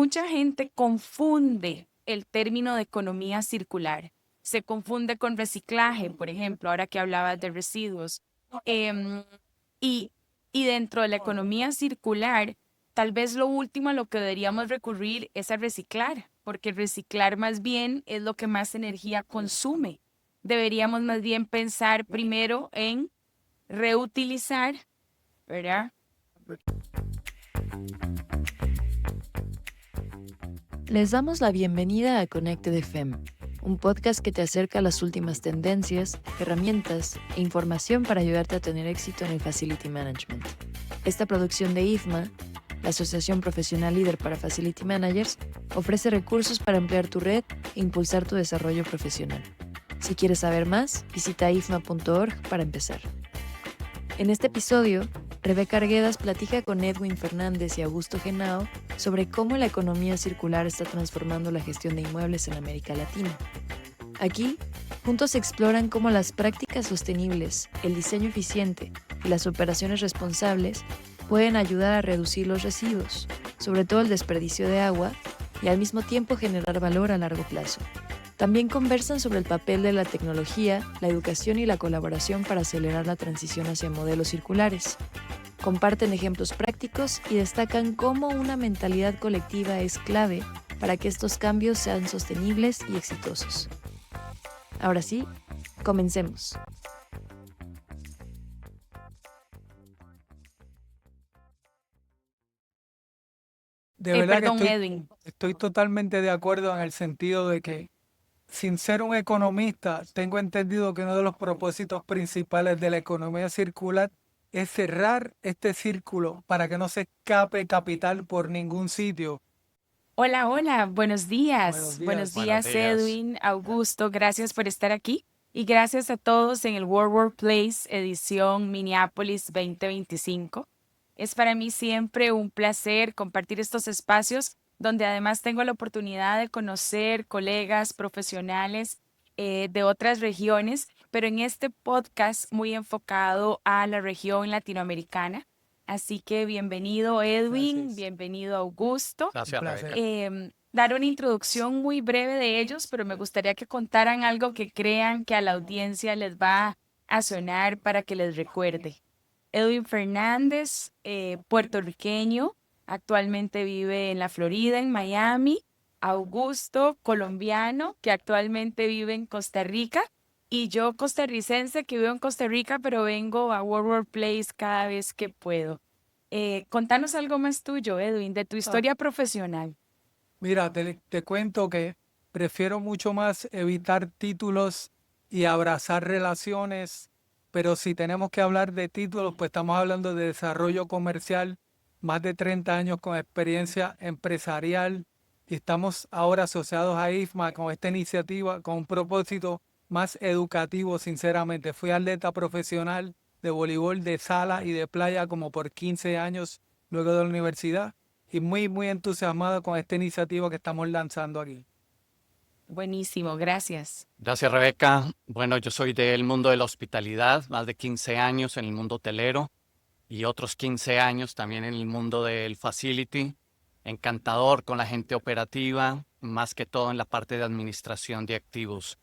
mucha gente confunde el término de economía circular. Se confunde con reciclaje, por ejemplo, ahora que hablabas de residuos. Em, y, y dentro de la economía circular, tal vez lo último a lo que deberíamos recurrir es a reciclar, porque reciclar más bien es lo que más energía consume. Deberíamos más bien pensar primero en reutilizar, ¿verdad? Les damos la bienvenida a Connected FM, un podcast que te acerca a las últimas tendencias, herramientas e información para ayudarte a tener éxito en el Facility Management. Esta producción de IFMA, la Asociación Profesional Líder para Facility Managers, ofrece recursos para ampliar tu red e impulsar tu desarrollo profesional. Si quieres saber más, visita ifma.org para empezar. En este episodio, Rebeca Arguedas platica con Edwin Fernández y Augusto Henao sobre cómo la economía circular está transformando la gestión de inmuebles en América Latina. Aquí, juntos exploran cómo las prácticas sostenibles, el diseño eficiente y las operaciones responsables pueden ayudar a reducir los residuos, sobre todo el desperdicio de agua, y al mismo tiempo generar valor a largo plazo. También conversan sobre el papel de la tecnología, la educación y la colaboración para acelerar la transición hacia modelos circulares. Comparten ejemplos prácticos y destacan cómo una mentalidad colectiva es clave para que estos cambios sean sostenibles y exitosos. Ahora sí, comencemos. De verdad que Perdón, Edwin. estoy totalmente de acuerdo en el sentido de que, sin ser un economista, tengo entendido que uno de los propósitos principales de la economía circular es cerrar este círculo para que no se escape capital por ningún sitio. Hola, hola, buenos días. Buenos días. Buenos días, Edwin, Augusto, gracias por estar aquí y gracias a todos en el World Workplace edición Minneapolis 2025. Es para mí siempre un placer compartir estos espacios donde además tengo la oportunidad de conocer colegas profesionales de otras regiones, pero en este podcast muy enfocado a la región latinoamericana. Así que bienvenido Edwin, Gracias. bienvenido Augusto. Un Gracias, placer. Rebeca. Dar una introducción muy breve de ellos, pero me gustaría que contaran algo que crean que a la audiencia les va a sonar para que les recuerde. Edwin Fernández, puertorriqueño, actualmente vive en la Florida, en Miami. Augusto, colombiano, que actualmente vive en Costa Rica. Y yo, costarricense, que vivo en Costa Rica, pero vengo a World Workplace cada vez que puedo. Contanos algo más tuyo, Edwin, de tu historia profesional. Mira, te cuento que prefiero mucho más evitar títulos y abrazar relaciones, pero si tenemos que hablar de títulos, pues estamos hablando de desarrollo comercial, más de 30 años con experiencia empresarial, y estamos ahora asociados a IFMA con esta iniciativa con un propósito más educativo, sinceramente. Fui atleta profesional de voleibol de sala y de playa como por 15 años luego de la universidad y muy entusiasmado con esta iniciativa que estamos lanzando aquí. Buenísimo, gracias. Gracias, Rebeca. Bueno, yo soy del mundo de la hospitalidad, más de 15 años en el mundo hotelero y otros 15 años también en el mundo del facility. Encantador con la gente operativa, más que todo en la parte de administración de activos.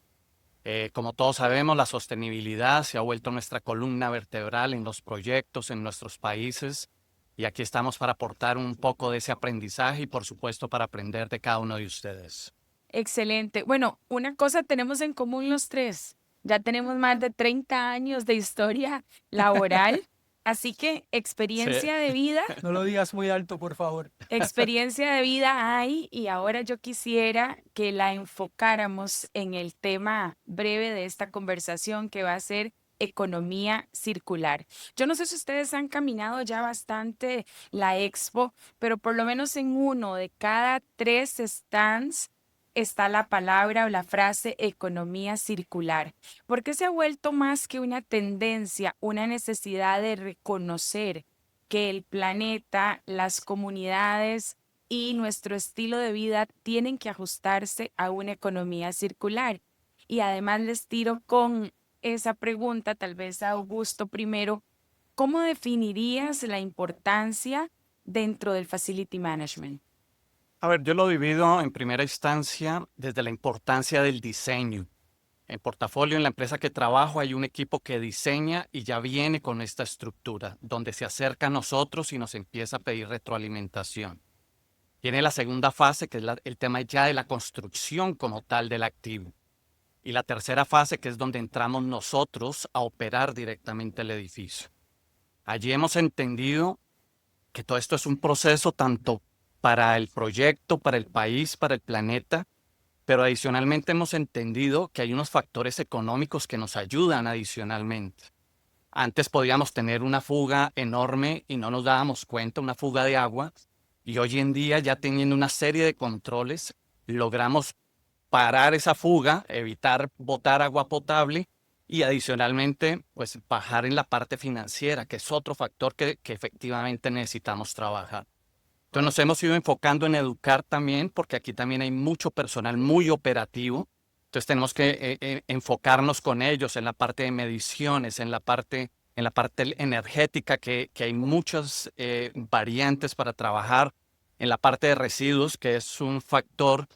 Como todos sabemos, la sostenibilidad se ha vuelto nuestra columna vertebral en los proyectos en nuestros países y aquí estamos para aportar un poco de ese aprendizaje y, por supuesto, para aprender de cada uno de ustedes. Excelente. Bueno, una cosa tenemos en común los tres. Ya tenemos más de 30 años de historia laboral, así que experiencia de vida, No lo digas muy alto, por favor. experiencia de vida hay y ahora yo quisiera que la enfocáramos en el tema breve de esta conversación que va a ser economía circular. Yo no sé si ustedes han caminado ya bastante la expo, pero por lo menos en uno de cada 3 stands está la palabra o la frase economía circular, porque se ha vuelto más que una tendencia, una necesidad de reconocer que el planeta, las comunidades y nuestro estilo de vida tienen que ajustarse a una economía circular. Y además les tiro con esa pregunta, tal vez a Augusto primero, ¿cómo definirías la importancia dentro del facility management? A ver, yo lo divido en primera instancia desde la importancia del diseño. En portafolio, en la empresa que trabajo, hay un equipo que diseña y ya viene con esta estructura, donde se acerca a nosotros y nos empieza a pedir retroalimentación. Tiene la segunda fase, que es el tema ya de la construcción como tal del activo. Y la tercera fase, que es donde entramos nosotros a operar directamente el edificio. Allí hemos entendido que todo esto es un proceso tanto para el proyecto, para el país, para el planeta, pero adicionalmente hemos entendido que hay unos factores económicos que nos ayudan adicionalmente. Antes podíamos tener una fuga enorme y no nos dábamos cuenta, una fuga de agua, y hoy en día ya teniendo una serie de controles, logramos parar esa fuga, evitar botar agua potable y adicionalmente pues bajar en la parte financiera, que es otro factor que efectivamente necesitamos trabajar. Entonces nos hemos ido enfocando en educar también, porque aquí también hay mucho personal muy operativo. Entonces tenemos que enfocarnos con ellos en la parte de mediciones, en la parte energética, que hay muchas variantes para trabajar, en la parte de residuos, que es un factor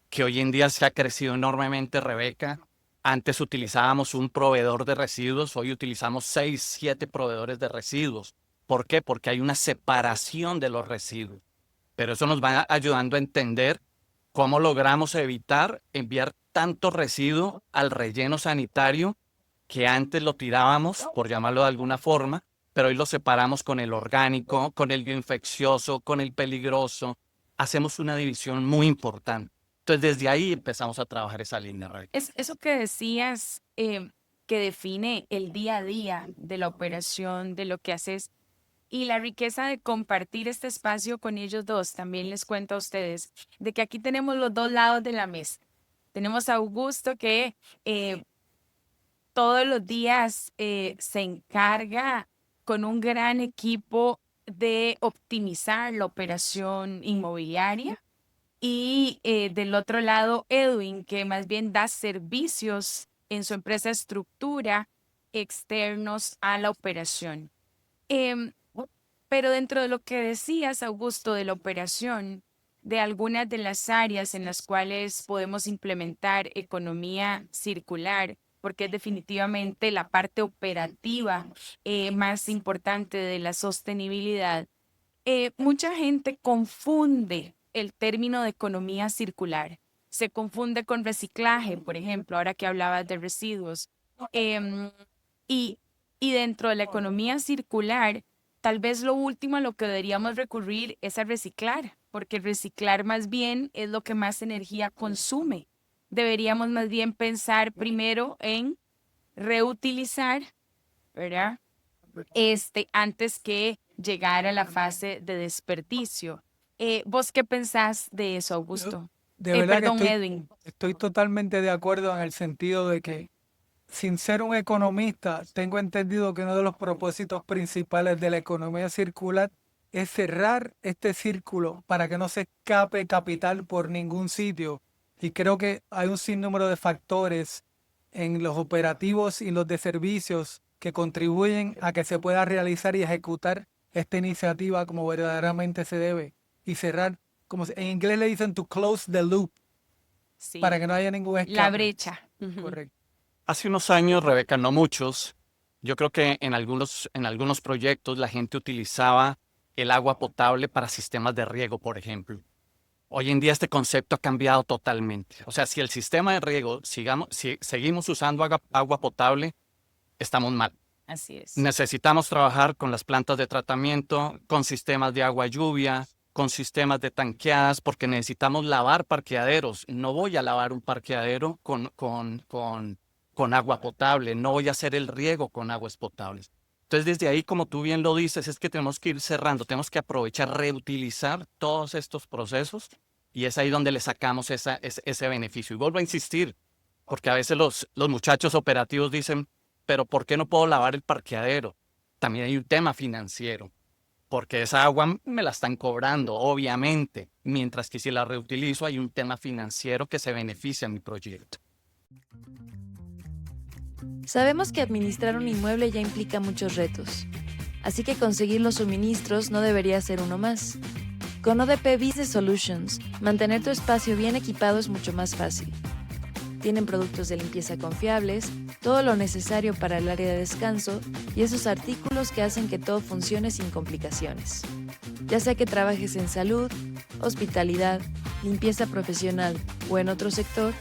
que hoy en día se ha crecido enormemente, Rebeca. Antes utilizábamos un proveedor de residuos, hoy utilizamos 6, 7 proveedores de residuos. ¿Por qué? Porque hay una separación de los residuos. Pero eso nos va ayudando a entender cómo logramos evitar enviar tanto residuo al relleno sanitario que antes lo tirábamos, por llamarlo de alguna forma, pero hoy lo separamos con el orgánico, con el bioinfeccioso, con el peligroso. Hacemos una división muy importante. Entonces, desde ahí empezamos a trabajar esa línea. Es eso que decías, que define el día a día de la operación, de lo que haces, y la riqueza de compartir este espacio con ellos dos. También les cuento a ustedes de que aquí tenemos los dos lados de la mesa. Tenemos a Augusto que todos los días se encarga con un gran equipo de optimizar la operación inmobiliaria. Y del otro lado, Edwin, que más bien da servicios en su empresa Estructura externos a la operación. Em, pero dentro de lo que decías, Augusto, de la operación, de algunas de las áreas en las cuales podemos implementar economía circular, porque es definitivamente la parte operativa más importante de la sostenibilidad, mucha gente confunde el término de economía circular. Se confunde con reciclaje, por ejemplo, ahora que hablabas de residuos. Em, y, y dentro de la economía circular, tal vez lo último a lo que deberíamos recurrir es a reciclar, porque reciclar más bien es lo que más energía consume. Deberíamos más bien pensar primero en reutilizar, ¿verdad? Antes que llegar a la fase de desperdicio. ¿Vos qué pensás de eso, Augusto? De verdad Perdón, que Edwin. estoy totalmente de acuerdo en el sentido de que, sin ser un economista, tengo entendido que uno de los propósitos principales de la economía circular es cerrar este círculo para que no se escape capital por ningún sitio. Y creo que hay un sinnúmero de factores en los operativos y los de servicios que contribuyen a que se pueda realizar y ejecutar esta iniciativa como verdaderamente se debe. Y cerrar, en inglés le dicen to close the loop, Sí, para que no haya ningún escape. la brecha. Ujú. Correcto. Hace unos años, Rebeca, no muchos, yo creo que en algunos proyectos la gente utilizaba el agua potable para sistemas de riego, por ejemplo. Hoy en día este concepto ha cambiado totalmente. O sea, si el sistema de riego si seguimos usando agua potable, estamos mal. Así es. Necesitamos trabajar con las plantas de tratamiento, con sistemas de agua lluvia, con sistemas de tanqueadas, porque necesitamos lavar parqueaderos. No voy a lavar un parqueadero con agua potable, no voy a hacer el riego con aguas potables. Entonces, desde ahí, como tú bien lo dices, es que tenemos que ir cerrando, tenemos que aprovechar, reutilizar todos estos procesos y es ahí donde le sacamos ese beneficio. Y vuelvo a insistir, porque a veces los muchachos operativos dicen, pero ¿por qué no puedo lavar el parqueadero? También hay un tema financiero, porque esa agua me la están cobrando, obviamente, mientras que si la reutilizo hay un tema financiero que se beneficia en mi proyecto. Sabemos que administrar un inmueble ya implica muchos retos, así que conseguir los suministros no debería ser uno más. Con ODP Business Solutions, mantener tu espacio bien equipado es mucho más fácil. Tienen productos de limpieza confiables, todo lo necesario para el área de descanso y esos artículos que hacen que todo funcione sin complicaciones. Ya sea que trabajes en salud, hospitalidad, limpieza profesional o en otro sector,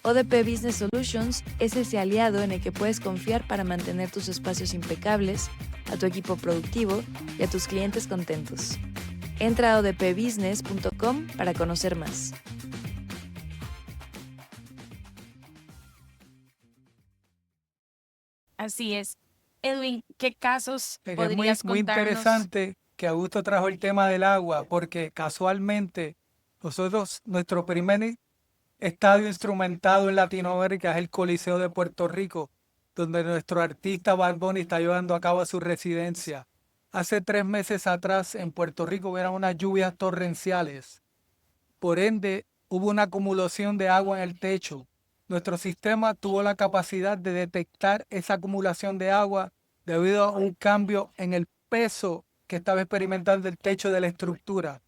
ODP Business Solutions es ese aliado en el que puedes confiar para mantener tus espacios impecables, a tu equipo productivo y a tus clientes contentos. Entra a odpbusiness.com para conocer más. Así es. Edwin, ¿qué casos Es muy, podrías muy contarnos? interesante que Augusto trajo el tema del agua, porque casualmente nuestro primer estadio instrumentado en Latinoamérica es el Coliseo de Puerto Rico, donde nuestro artista Bad Bunny está llevando a cabo su residencia. Hace 3 meses atrás en Puerto Rico hubieron unas lluvias torrenciales. Por ende, hubo una acumulación de agua en el techo. Nuestro sistema tuvo la capacidad de detectar esa acumulación de agua debido a un cambio en el peso que estaba experimentando el techo de la estructura.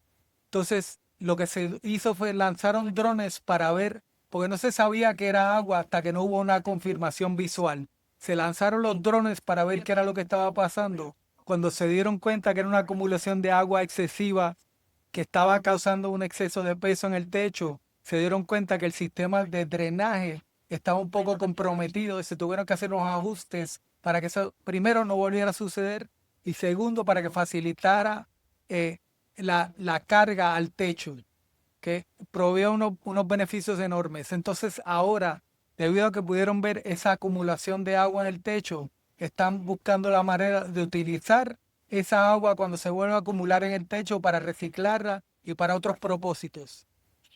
Entonces, lo que se hizo fue lanzaron drones para ver, porque no se sabía que era agua hasta que no hubo una confirmación visual. Se lanzaron los drones para ver qué era lo que estaba pasando. Cuando se dieron cuenta que era una acumulación de agua excesiva que estaba causando un exceso de peso en el techo, se dieron cuenta que el sistema de drenaje estaba un poco comprometido y se tuvieron que hacer unos ajustes para que eso, primero, no volviera a suceder y segundo, para que facilitara la carga al techo, que provee unos beneficios enormes. Entonces ahora, debido a que pudieron ver esa acumulación de agua en el techo, están buscando la manera de utilizar esa agua cuando se vuelve a acumular en el techo para reciclarla y para otros propósitos.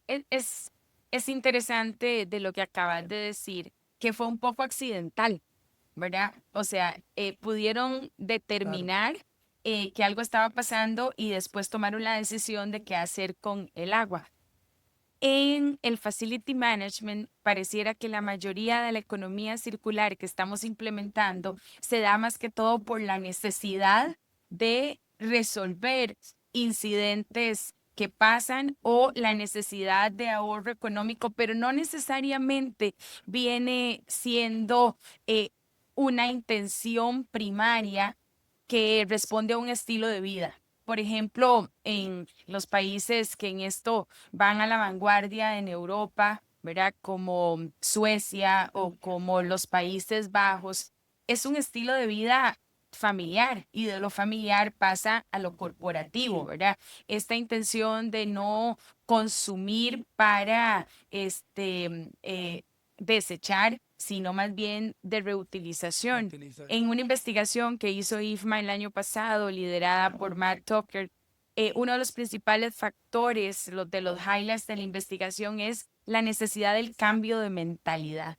Es, es, es interesante de lo que acabas de decir, que fue un poco accidental, ¿verdad? O sea, pudieron Claro. determinar que algo estaba pasando y después tomaron la decisión de qué hacer con el agua. En el Facility Management pareciera que la mayoría de la economía circular que estamos implementando se da más que todo por la necesidad de resolver incidentes que pasan o la necesidad de ahorro económico, pero no necesariamente viene siendo una intención primaria que responde a un estilo de vida. Por ejemplo, en los países que en esto van a la vanguardia en Europa, ¿verdad? Como Suecia o como los Países Bajos, es un estilo de vida familiar y de lo familiar pasa a lo corporativo, ¿verdad? Esta intención de no consumir para desechar, sino más bien de reutilización. Utilizar. En una investigación que hizo IFMA el año pasado, liderada por Matt Tucker, uno de los principales factores, los de los highlights de la investigación, es la necesidad del cambio de mentalidad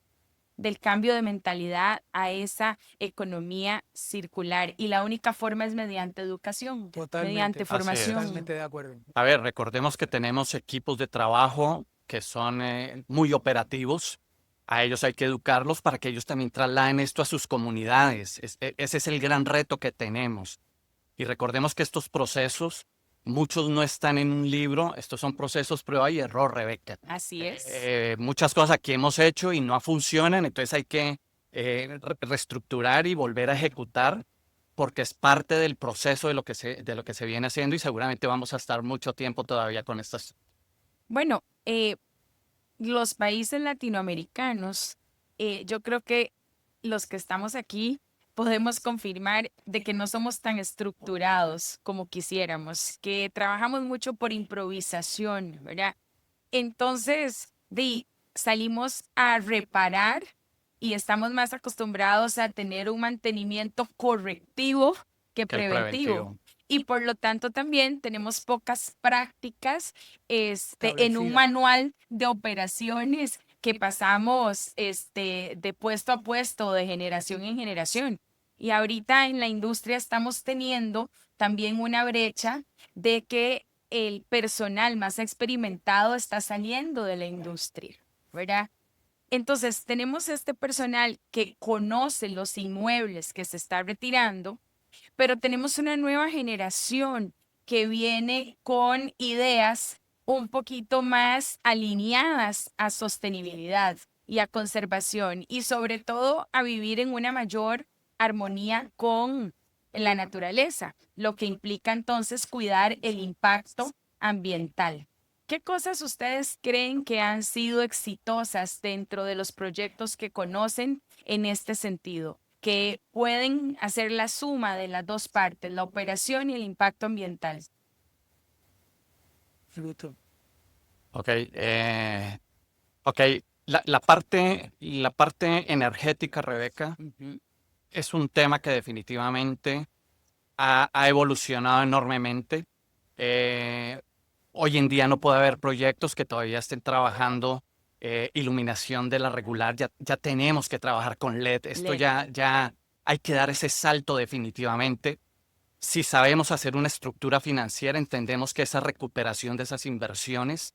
a esa economía circular. Y la única forma es mediante educación, mediante Totalmente, Así es. formación. totalmente de acuerdo. A ver, recordemos que tenemos equipos de trabajo que son muy operativos. A ellos hay que educarlos para que ellos también trasladen esto a sus comunidades. Ese es el gran reto que tenemos. Y recordemos que estos procesos, muchos no están en un libro, estos son procesos prueba y error, Rebeca. Así es. Muchas cosas aquí hemos hecho y no funcionan, entonces hay que reestructurar y volver a ejecutar porque es parte del proceso de lo que se viene haciendo y seguramente vamos a estar mucho tiempo todavía con estas. Bueno, los países latinoamericanos, yo creo que los que estamos aquí podemos confirmar de que no somos tan estructurados como quisiéramos, que trabajamos mucho por improvisación, ¿verdad? Entonces, salimos a reparar y estamos más acostumbrados a tener un mantenimiento correctivo que Que el preventivo. preventivo. Y por lo tanto también tenemos pocas prácticas en un Establecidas. manual de operaciones que pasamos de puesto a puesto, de generación en generación. Y ahorita en la industria estamos teniendo también una brecha de que el personal más experimentado está saliendo de la industria, ¿verdad? Entonces, tenemos este personal que conoce los inmuebles que se está retirando, pero tenemos una nueva generación que viene con ideas un poquito más alineadas a sostenibilidad y a conservación y sobre todo a vivir en una mayor armonía con la naturaleza, lo que implica entonces cuidar el impacto ambiental. ¿Qué cosas ustedes creen que han sido exitosas dentro de los proyectos que conocen en este sentido, que pueden hacer la suma de las dos partes, la operación y el impacto ambiental? Fruto. Ok, ok. La parte energética, Rebeca, es un tema que definitivamente ha evolucionado enormemente. Hoy en día no puede haber proyectos que todavía estén trabajando iluminación de la regular. Ya tenemos que trabajar con LED. Esto LED. ya hay que dar ese salto definitivamente. Si sabemos hacer una estructura financiera, entendemos que esa recuperación de esas inversiones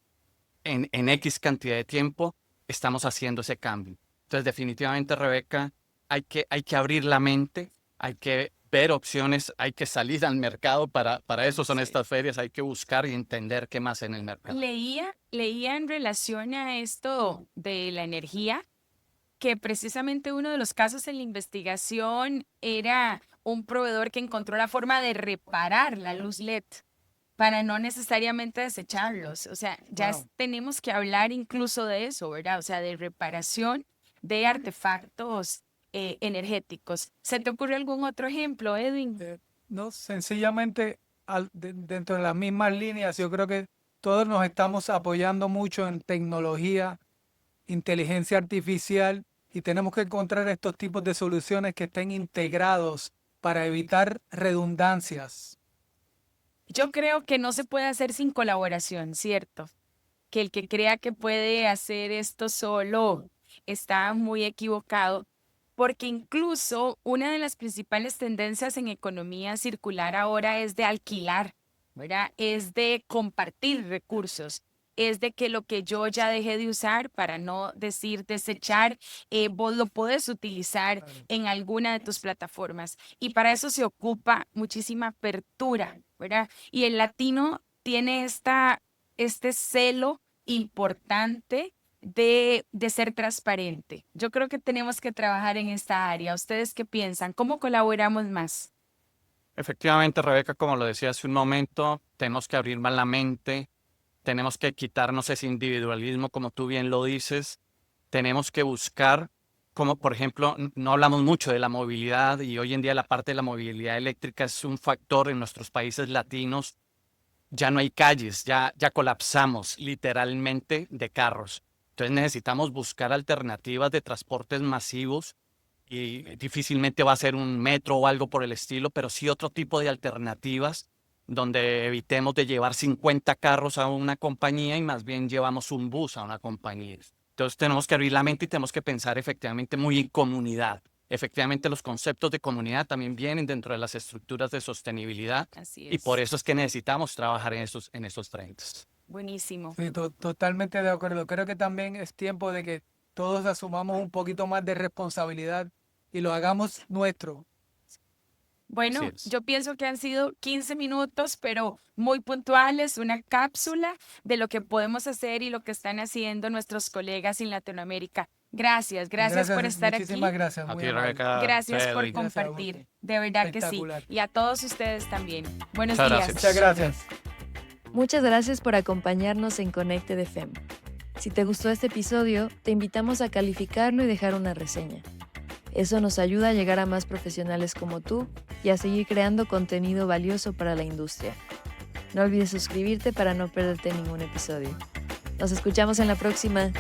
en X cantidad de tiempo, estamos haciendo ese cambio. Entonces, definitivamente, Rebeca, hay que abrir la mente, hay que ver opciones, hay que salir al mercado. Para eso son Sí. estas ferias, hay que buscar y entender qué más en el mercado. Leía en relación a esto de la energía que precisamente uno de los casos en la investigación era un proveedor que encontró la forma de reparar la luz LED para no necesariamente desecharlos. O sea, ya Wow. tenemos que hablar incluso de eso, ¿verdad? O sea, de reparación de artefactos energéticos. ¿Se te ocurre algún otro ejemplo, Edwin? No, sencillamente dentro de las mismas líneas, yo creo que todos nos estamos apoyando mucho en tecnología, inteligencia artificial y tenemos que encontrar estos tipos de soluciones que estén integrados para evitar redundancias. Yo creo que no se puede hacer sin colaboración, ¿cierto? Que el que crea que puede hacer esto solo está muy equivocado, porque incluso una de las principales tendencias en economía circular ahora es de alquilar, ¿verdad? Es de compartir recursos, es de que lo que yo ya dejé de usar, para no decir desechar, vos lo puedes utilizar Claro. en alguna de tus plataformas. Y para eso se ocupa muchísima apertura, ¿verdad? Y el latino tiene este celo importante de ser transparente. Yo creo que tenemos que trabajar en esta área. ¿Ustedes qué piensan? ¿Cómo colaboramos más? Efectivamente, Rebeca, como lo decía hace un momento, tenemos que abrir más la mente, tenemos que quitarnos ese individualismo, como tú bien lo dices, tenemos que buscar, como por ejemplo, no hablamos mucho de la movilidad y hoy en día la parte de la movilidad eléctrica es un factor en nuestros países latinos. Ya no hay calles, ya colapsamos literalmente de carros. Entonces necesitamos buscar alternativas de transportes masivos y difícilmente va a ser un metro o algo por el estilo, pero sí otro tipo de alternativas donde evitemos de llevar 50 carros a una compañía y más bien llevamos un bus a una compañía. Entonces tenemos que abrir la mente y tenemos que pensar efectivamente muy en comunidad. Efectivamente, los conceptos de comunidad también vienen dentro de las estructuras de sostenibilidad Así y por es. eso es que necesitamos trabajar en esos frentes. Buenísimo. Sí, totalmente de acuerdo. Creo que también es tiempo de que todos asumamos un poquito más de responsabilidad y lo hagamos nuestro. Bueno, Así es. yo pienso que han sido 15 minutos, pero muy puntuales, una cápsula de lo que podemos hacer y lo que están haciendo nuestros colegas en Latinoamérica. Gracias por estar aquí. Muchísimas gracias, A muy ti, amable. Rebeca, Gracias por Edwin. Gracias a compartir. usted. De verdad que sí. Espectacular. Y a todos ustedes también. Buenos Muchas días. gracias. Muchas gracias. Muchas gracias por acompañarnos en Connected FM. Si te gustó este episodio, te invitamos a calificarlo y dejar una reseña. Eso nos ayuda a llegar a más profesionales como tú y a seguir creando contenido valioso para la industria. No olvides suscribirte para no perderte ningún episodio. Nos escuchamos en la próxima.